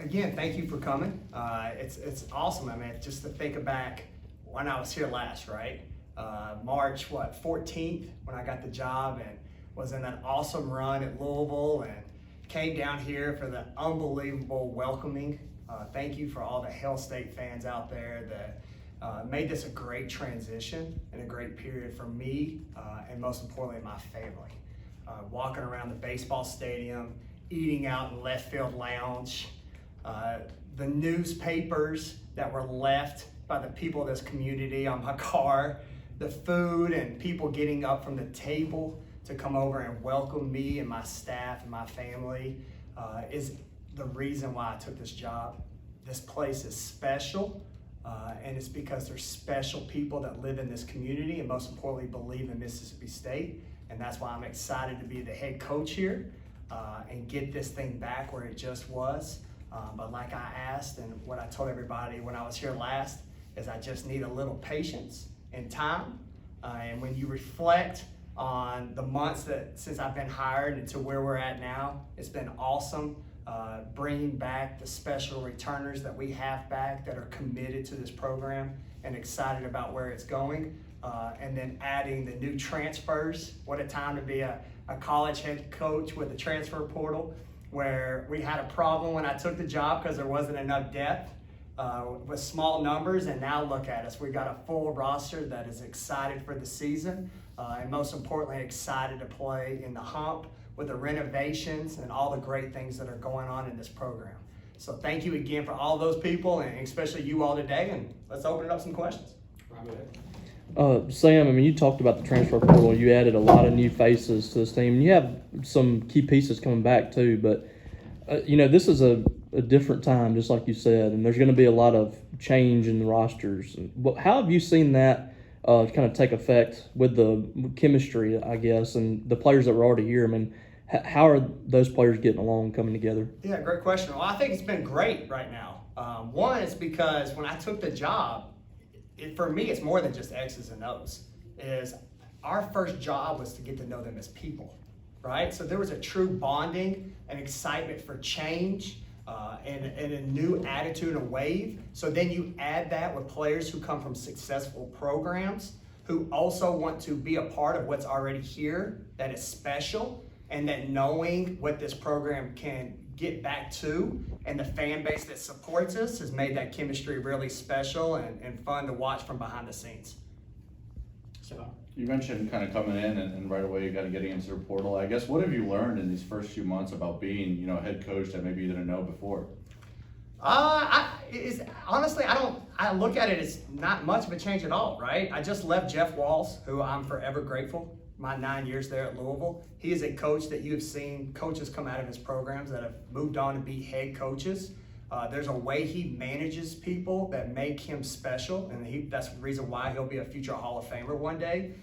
again, thank you for coming. It's awesome. I mean, just to think back when I was here last, right? March 14th when I got the job and was in that awesome run at Louisville and came down here for the unbelievable welcoming. Thank you for all the Hail State fans out there that made this a great transition and a great period for me and most importantly my family. Walking around the baseball stadium, eating out in left field lounge, the newspapers that were left by the people of this community on my car, the food and people getting up from the table to come over and welcome me and my staff and my family is the reason why I took this job. This place is special, and it's because there's special people that live in this community and most importantly believe in Mississippi State, and that's why I'm excited to be the head coach here and get this thing back where it just was. But like I asked and what I told everybody when I was here last is I just need a little patience and time. And when you reflect on the months that since I've been hired and to where we're at now, it's been awesome. Bringing back the special returners that we have back that are committed to this program and excited about where it's going. And then adding the new transfers. What a time to be a college head coach with the transfer portal, where we had a problem when I took the job because there wasn't enough depth with small numbers, and now look at us. We've got a full roster that is excited for the season and most importantly excited to play in the hump with the renovations and all the great things that are going on in this program. So thank you again for all those people and especially you all today, and let's open it up some questions. Sam, I mean, you talked about the transfer portal. You added a lot of new faces to this team, and you have some key pieces coming back too. But this is a different time, just like you said, and there's going to be a lot of change in the rosters. How have you seen that kind of take effect with the chemistry, I guess, and the players that were already here? I mean, how are those players getting along, coming together? Yeah, great question. Well, I think it's been great right now. One is because when I took the job, for me, it's more than just X's and O's. Our first job was to get to know them as people, right? So there was a true bonding and excitement for change and a new attitude and wave. So then you add that with players who come from successful programs, who also want to be a part of what's already here that is special, and that knowing what this program can get back to and the fan base that supports us has made that chemistry really special and fun to watch from behind the scenes. So you mentioned kind of coming in and right away you got to getting into the portal. I guess what have you learned in these first few months about being a head coach that maybe you didn't know before? Honestly, I look at it as not much of a change at all, right? I just left Jeff Walls, who I'm forever grateful. My 9 years there at Louisville. He is a coach that you have seen coaches come out of his programs that have moved on to be head coaches. There's a way he manages people that make him special, and that's the reason why he'll be a future Hall of Famer one day,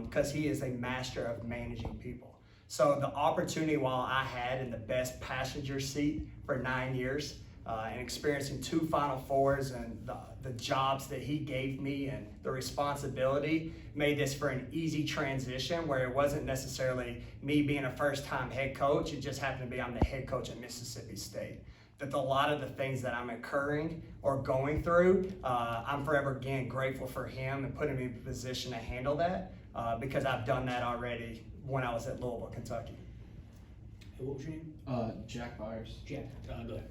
because he is a master of managing people. So the opportunity while I had in the best passenger seat for 9 years, and experiencing 2 Final Fours and the jobs that he gave me and the responsibility made this for an easy transition where it wasn't necessarily me being a first-time head coach. It just happened to be I'm the head coach at Mississippi State. That a lot of the things that I'm incurring or going through, I'm forever again grateful for him and putting me in a position to handle that because I've done that already when I was at Louisville, Kentucky. Hey, what was your name? Jack Byers. Jack, go ahead.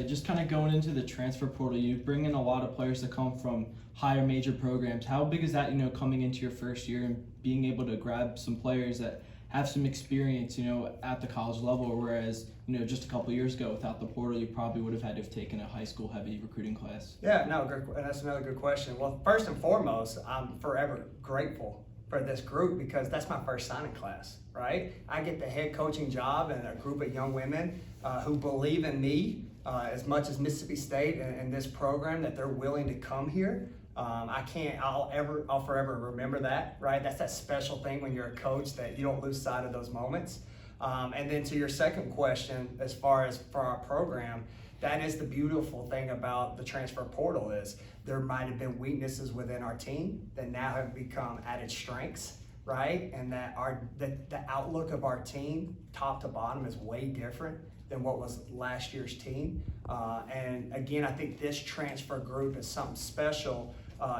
Just kind of going into the transfer portal, you bring in a lot of players that come from higher major programs. How big is that, coming into your first year and being able to grab some players that have some experience, at the college level, whereas, just a couple of years ago without the portal, you probably would have had to have taken a high school heavy recruiting class? Yeah, no, that's another good question. Well, first and foremost, I'm forever grateful for this group because that's my first signing class, right? I get the head coaching job and a group of young women who believe in me as much as Mississippi State and this program, that they're willing to come here. I'll forever remember that, right? That's that special thing when you're a coach that you don't lose sight of those moments. And then to your second question, as far as for our program, that is the beautiful thing about the transfer portal is there might have been weaknesses within our team that now have become added strengths, right? And that the outlook of our team, top to bottom, is way different than what was last year's team. And again, I think this transfer group is something special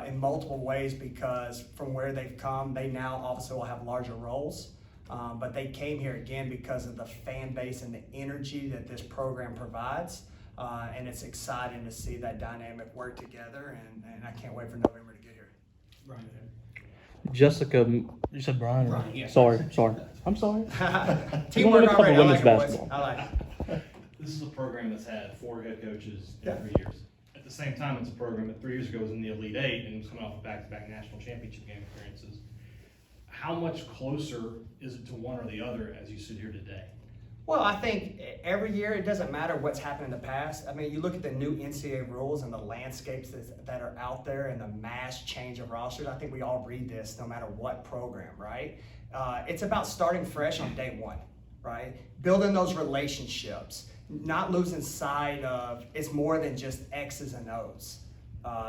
in multiple ways, because from where they've come, they now obviously will have larger roles. But they came here again because of the fan base and the energy that this program provides. And it's exciting to see that dynamic work together, and I can't wait for November to get here. Brian, Jessica, you said Brian? Brian, yeah. Sorry. I'm sorry. Teamwork a couple already, I women's like it, boys. basketball. I like it. This is a program that's had 4 head coaches in Yeah. 3 years. At the same time, it's a program that 3 years ago was in the Elite Eight and was coming off of back-to-back national championship game appearances. How much closer is it to one or the other as you sit here today? Well, I think every year, it doesn't matter what's happened in the past. I mean, you look at the new NCAA rules and the landscapes that are out there and the mass change of rosters. I think we all read this no matter what program, right? It's about starting fresh on day one, right? Building those relationships, not losing sight of it's more than just X's and O's.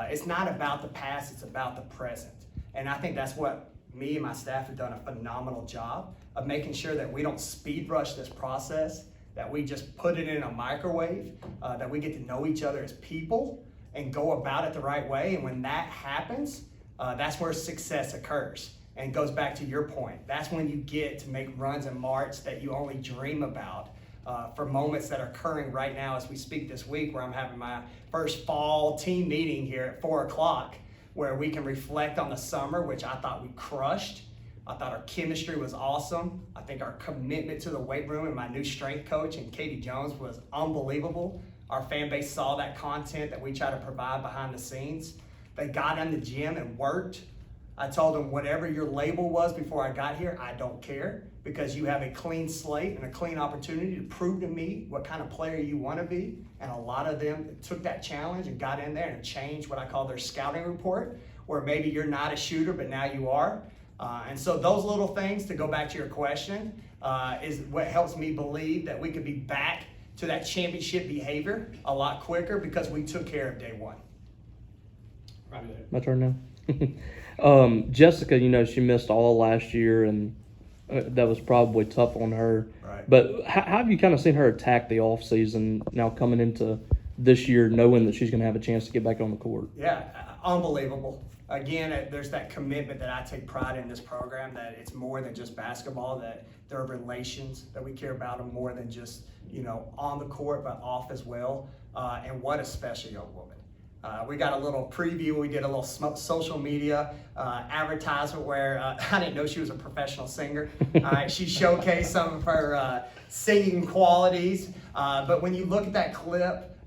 It's not about the past, it's about the present. And I think that's what me and my staff have done a phenomenal job of making sure that we don't speed rush this process, that we just put it in a microwave, that we get to know each other as people and go about it the right way. And when that happens, that's where success occurs. And it goes back to your point. That's when you get to make runs in March that you only dream about, for moments that are occurring right now as we speak this week, where I'm having my first fall team meeting here at 4 o'clock, where we can reflect on the summer, which I thought we crushed. I thought our chemistry was awesome. I think our commitment to the weight room and my new strength coach and Katie Jones was unbelievable. Our fan base saw that content that we try to provide behind the scenes. They got in the gym and worked. I told them, whatever your label was before I got here, I don't care, because you have a clean slate and a clean opportunity to prove to me what kind of player you want to be. And a lot of them took that challenge and got in there and changed what I call their scouting report, where maybe you're not a shooter, but now you are. And so those little things, to go back to your question, is what helps me believe that we could be back to that championship behavior a lot quicker, because we took care of day one. Brian, go ahead. My turn now. Jessica, she missed all last year, and that was probably tough on her. Right. But how have you kind of seen her attack the off season now coming into this year, knowing that she's going to have a chance to get back on the court? Yeah, unbelievable. Again, there's that commitment that I take pride in this program, that it's more than just basketball, that there are relations that we care about, and more than just, on the court, but off as well. And what a special young woman. We got a little preview. We did a little social media advertisement where I didn't know she was a professional singer. She showcased some of her singing qualities. But when you look at that clip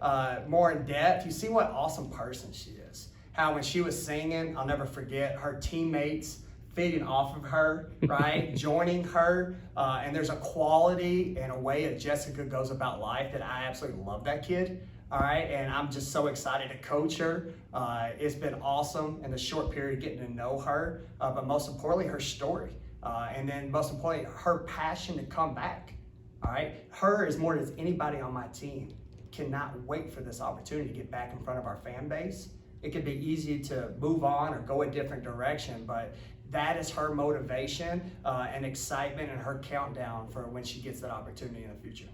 more in depth, you see what awesome person she is. How when she was singing, I'll never forget her teammates feeding off of her, right? Joining her. And there's a quality and a way that Jessica goes about life that I absolutely love that kid. All right, and I'm just so excited to coach her. It's been awesome in the short period getting to know her, but most importantly, her story. And then most importantly, her passion to come back. All right, her as more as anybody on my team cannot wait for this opportunity to get back in front of our fan base. It could be easy to move on or go a different direction, but that is her motivation and excitement and her countdown for when she gets that opportunity in the future.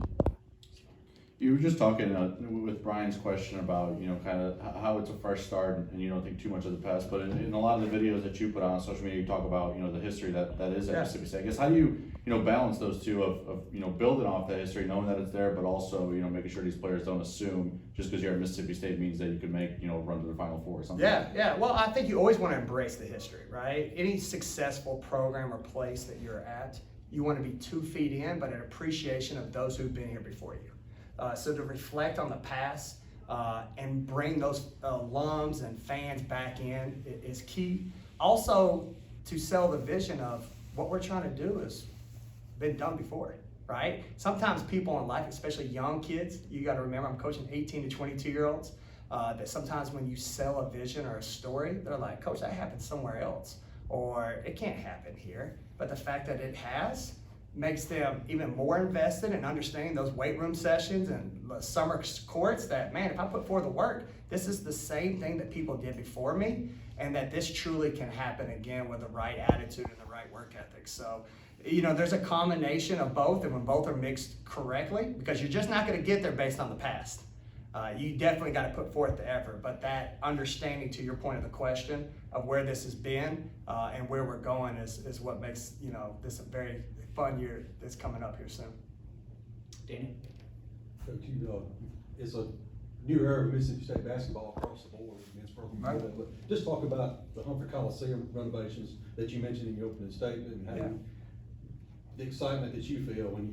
You were just talking with Brian's question about, kind of how it's a fresh start and you don't think too much of the past, but in a lot of the videos that you put on social media, you talk about, the history that is at Mississippi State. I guess how do you, balance those two of building off that history, knowing that it's there, but also, making sure these players don't assume just because you're at Mississippi State means that you can make, run to the Final Four or something. Yeah. Well, I think you always want to embrace the history, right? Any successful program or place that you're at, you want to be 2 feet in, but an appreciation of those who've been here before you. So to reflect on the past and bring those alums and fans back in is key. Also, to sell the vision of what we're trying to do has been done before, right? Sometimes people in life, especially young kids, you got to remember I'm coaching 18 to 22-year-olds, that sometimes when you sell a vision or a story, they're like, Coach, that happened somewhere else, or it can't happen here. But the fact that it has makes them even more invested in understanding those weight room sessions and the summer courts, that, man, if I put forth the work, this is the same thing that people did before me, and that this truly can happen again with the right attitude and the right work ethic. So you know, there's a combination of both, and when both are mixed correctly, because you're just not going to get there based on the past. You definitely got to put forth the effort, but that understanding, to your point of the question, of where this has been and where we're going is what makes, you know, this a very fun year that's coming up here soon. Danny? Coach, it's a new era of Mississippi State basketball across the board, men's program. Right. But just talk about the Humphrey Coliseum renovations that you mentioned in your opening statement, and how the excitement that you feel when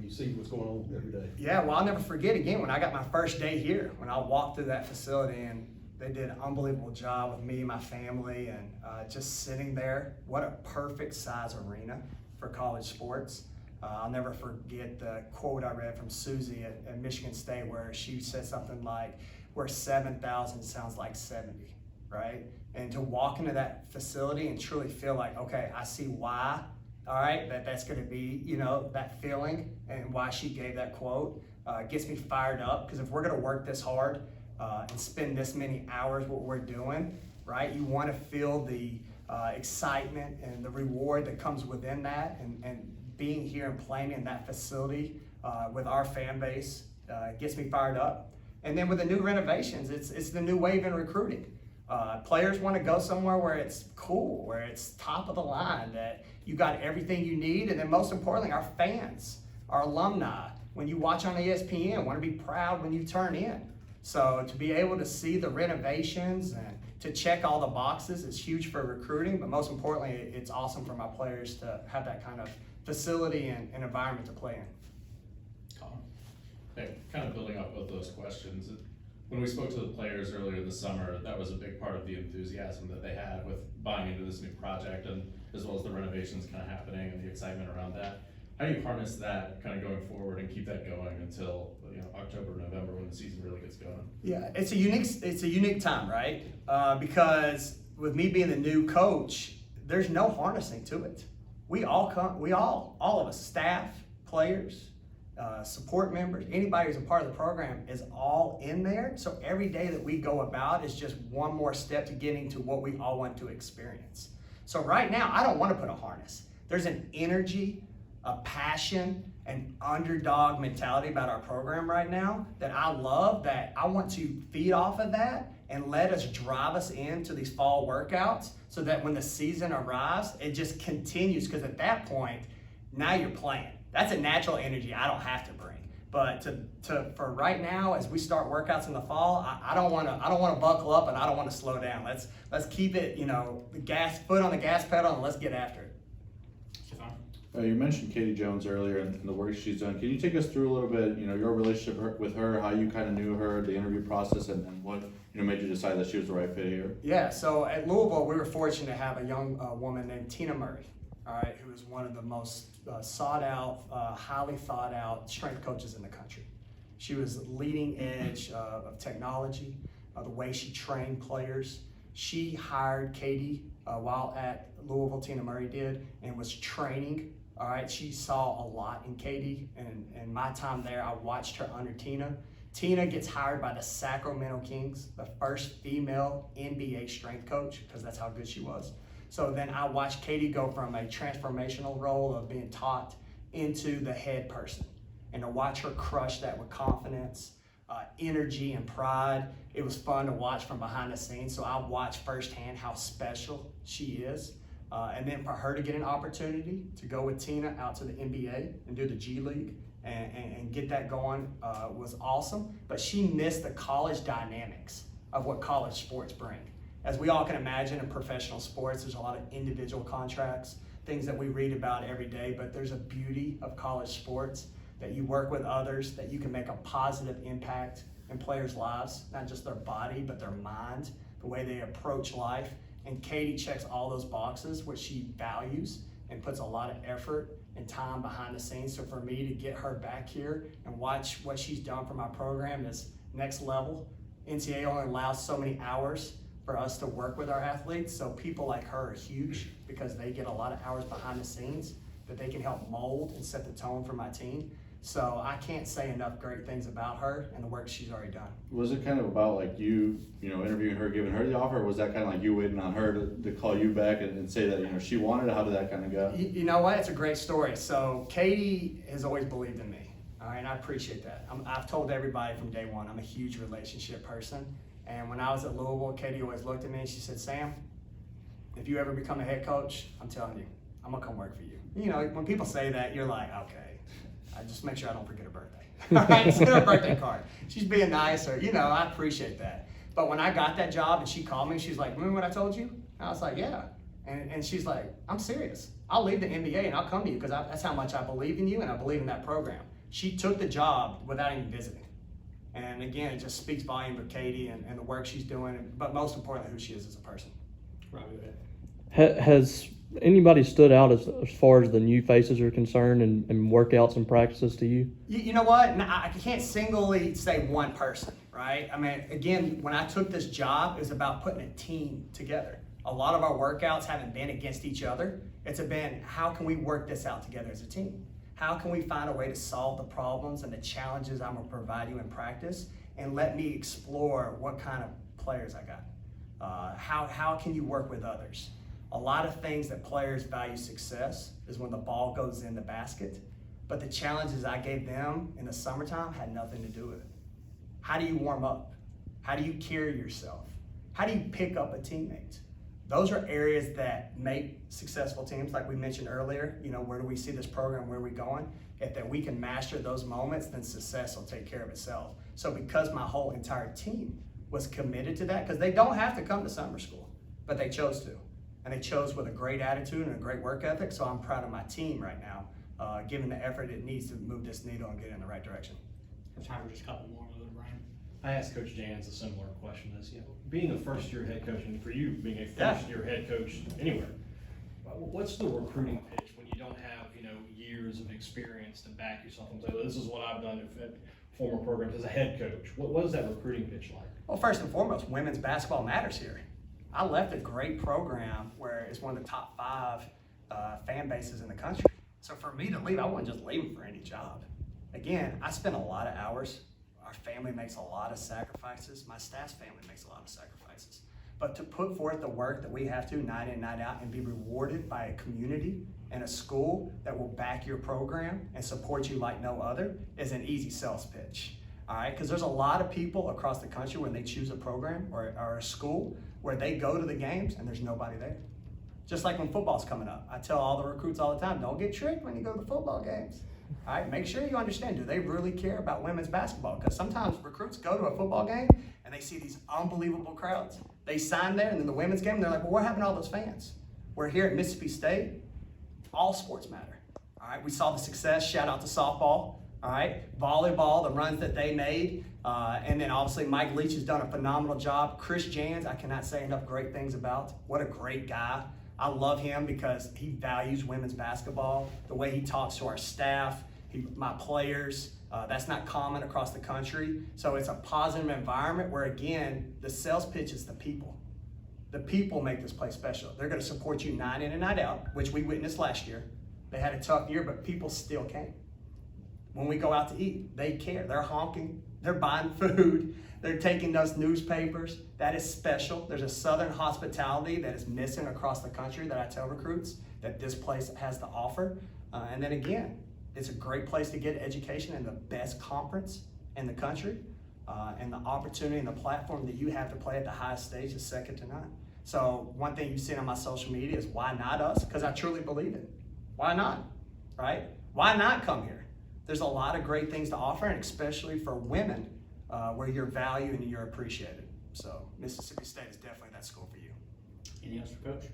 you see what's going on every day. Yeah, well, I'll never forget again when I got my first day here, when I walked through that facility, and they did an unbelievable job with me and my family, and just sitting there. What a perfect size arena for college sports. I'll never forget the quote I read from Susie at Michigan State, where she said something like, where 7,000 sounds like 70, right? And to walk into that facility and truly feel like, okay, I see why, all right, that's gonna be, you know, that feeling, and why she gave that quote gets me fired up, because if we're gonna work this hard and spend this many hours what we're doing, right, you wanna feel the excitement and the reward that comes within that, and being here and playing in that facility with our fan base gets me fired up. And then with the new renovations, it's the new wave in recruiting. Players want to go somewhere where it's cool, where it's top of the line, that you got everything you need. And then most importantly, our fans, our alumni, when you watch on ESPN, want to be proud when you turn in. So to be able to see the renovations and to check all the boxes is huge for recruiting, but most importantly, it's awesome for my players to have that kind of facility and environment to play in. Colin? Hey, kind of building off both those questions, when we spoke to the players earlier this summer, that was a big part of the enthusiasm that they had with buying into this new project, and as well as the renovations kind of happening and the excitement around that. How do you harness that kind of going forward and keep that going until, you know, October, November, when the season really gets going? Yeah, it's a unique time, right? Because with me being the new coach, there's no harnessing to it. All of us, staff, players, support members, anybody who's a part of the program is all in there. So every day that we go about is just one more step to getting to what we all want to experience. So right now, I don't want to put a harness. There's an energy, a passion, an underdog mentality about our program right now that I love, that I want to feed off of that and let us drive us into these fall workouts, so that when the season arrives, it just continues, because at that point, now you're playing. That's a natural energy I don't have to bring. But for right now, as we start workouts in the fall, I don't want to buckle up, and I don't want to slow down. Let's keep it, you know, the foot on the gas pedal, and let's get after it. You mentioned Katie Jones earlier and the work she's done. Can you take us through a little bit, you know, your relationship with her, how you kind of knew her, the interview process, and what, you know, made you decide that she was the right fit here? Yeah, so at Louisville, we were fortunate to have a young woman named Tina Murray, all right, who is one of the most sought out, highly thought out strength coaches in the country. She was leading edge of technology, the way she trained players. She hired Katie while at Louisville, Tina Murray did, and was training. All right, she saw a lot in Katie, and my time there, I watched her under Tina. Tina gets hired by the Sacramento Kings, the first female NBA strength coach, because that's how good she was. So then I watched Katie go from a transformational role of being taught into the head person, and to watch her crush that with confidence, energy, and pride. It was fun to watch from behind the scenes, so I watched firsthand how special she is. And then for her to get an opportunity to go with Tina out to the NBA and do the G League and get that going was awesome. But she missed the college dynamics of what college sports bring. As we all can imagine, in professional sports, there's a lot of individual contracts, things that we read about every day, but there's a beauty of college sports that you work with others, that you can make a positive impact in players' lives, not just their body, but their mind, the way they approach life. And Katie checks all those boxes, which she values and puts a lot of effort and time behind the scenes. So for me to get her back here and watch what she's done for my program is next level. NCAA only allows so many hours for us to work with our athletes. So people like her are huge, because they get a lot of hours behind the scenes that they can help mold and set the tone for my team. So I can't say enough great things about her and the work she's already done. Was it kind of about like you know, interviewing her, giving her the offer, or was that kind of like you waiting on her to call you back and say that, you know, she wanted it? How did that kind of go? You know what? It's a great story. So Katie has always believed in me. All right, and I appreciate that. I've told everybody from day one, I'm a huge relationship person. And when I was at Louisville, Katie always looked at me and she said, Sam, if you ever become a head coach, I'm telling you, I'm gonna come work for you. You know, when people say that, you're like, okay, I just make sure I don't forget her birthday. All right, send her a birthday card. She's being nice, or, you know, I appreciate that. But when I got that job and she called me, she's like, remember what I told you? And I was like, yeah. And she's like, I'm serious. I'll leave the NBA and I'll come to you because that's how much I believe in you and I believe in that program. She took the job without even visiting. And again, it just speaks volume for Katie and the work she's doing, but most importantly, who she is as a person. Robbie, go ahead. Has anybody stood out as far as the new faces are concerned and workouts and practices to you? You know what? I can't singly say one person, right? I mean, again, when I took this job, it was about putting a team together. A lot of our workouts haven't been against each other. It's been, how can we work this out together as a team? How can we find a way to solve the problems and the challenges I'm gonna provide you in practice, and let me explore what kind of players I got? How can you work with others? A lot of things that players value success is when the ball goes in the basket, but the challenges I gave them in the summertime had nothing to do with it. How do you warm up? How do you carry yourself? How do you pick up a teammate? Those are areas that make successful teams, like we mentioned earlier. You know, where do we see this program, where are we going? If that we can master those moments, then success will take care of itself. So because my whole entire team was committed to that, because they don't have to come to summer school, but they chose to. And they chose with a great attitude and a great work ethic, so I'm proud of my team right now, given the effort it needs to move this needle and get in the right direction. Have time for just a couple more with Brian. I asked Coach Jans a similar question as, you know, being a first-year head coach, and for you being a Yeah. first-year head coach anywhere, what's the recruiting pitch when you don't have, you know, years of experience to back yourself and say, well, this is what I've done at former programs as a head coach? What is that recruiting pitch like? Well, first and foremost, women's basketball matters here. I left a great program where it's one of the top 5 fan bases in the country. So for me to leave, I wasn't just leaving for any job. Again, I spent a lot of hours. Our family makes a lot of sacrifices. My staff's family makes a lot of sacrifices. But to put forth the work that we have to night in, night out, and be rewarded by a community and a school that will back your program and support you like no other is an easy sales pitch. All right, because there's a lot of people across the country when they choose a program or a school where they go to the games and there's nobody there. Just like when football's coming up. I tell all the recruits all the time, don't get tricked when you go to the football games. All right, make sure you understand, do they really care about women's basketball? Because sometimes recruits go to a football game and they see these unbelievable crowds. They sign there, and then the women's game, they're like, well, what happened to all those fans? We're here at Mississippi State, all sports matter. All right, we saw the success, shout out to softball. All right, volleyball, the runs that they made, and then obviously Mike Leach has done a phenomenal job. Chris Jans, I cannot say enough great things about. What a great guy. I love him because he values women's basketball, the way he talks to our staff, my players. That's not common across the country. So it's a positive environment where, again, the sales pitch is the people. The people make this place special. They're going to support you night in and night out, which we witnessed last year. They had a tough year, but people still came. When we go out to eat, they care. They're honking. They're buying food. They're taking those newspapers. That is special. There's a Southern hospitality that is missing across the country that I tell recruits that this place has to offer. And then again, it's a great place to get education in the best conference in the country. And the opportunity and the platform that you have to play at the highest stage is second to none. So one thing you've seen on my social media is why not us? Because I truly believe it. Why not, right? Why not come here? There's a lot of great things to offer, and especially for women, where you're valued and you're appreciated. So Mississippi State is definitely that school for you. Anything else for Coach?